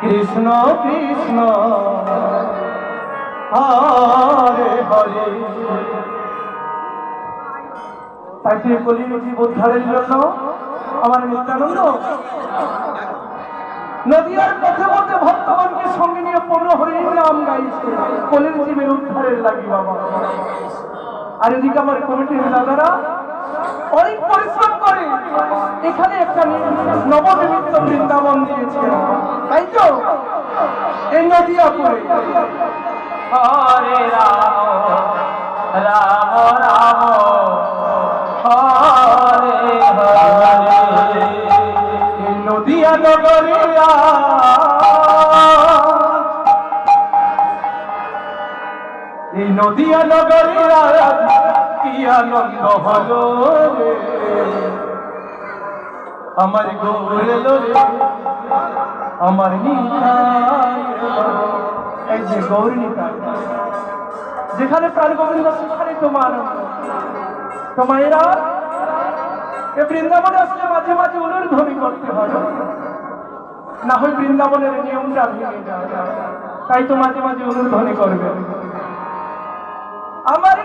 কৃষ্ণ কৃষ্ণ হরে হরে। তাই তুই কলিযুগী উদ্ধারের জন্য আমার নিত্যানন্দ নদীয়ার পথে পথে ভক্তগণকে সঙ্গে নিয়ে পূর্ণ হরির নাম গাইছে কলির জীবের উদ্ধারের লাগি বাবা। আর এদিকে আমার কমিটির দাদারা অনেক পরিশ্রম করে এখানে একটা নবনিমিত্ত বৃন্দাবন দিয়েছে, তাই তো এই নদিয়াপুরে। হরে রাম রাম রাম হরে হরে। এই নদিয়া নগরিয়া এই নদিয়া নগরিয়া কি আনন্দ হলো রে আমার গৌর এলো রে আমার নিতাই। এই যে গৌর নিতাই যেখানে প্রাণ গোবিন্দ সেখানে তোমার তোমায়েরা এ বৃন্দাবনে আসলে মাঝে মাঝে উলুর ধ্বনি করতে হয়, না হয় বৃন্দাবনের নিয়মটা ভেঙে যায়। তাই তো মাঝে মাঝে উলুর ধ্বনি করবে আমার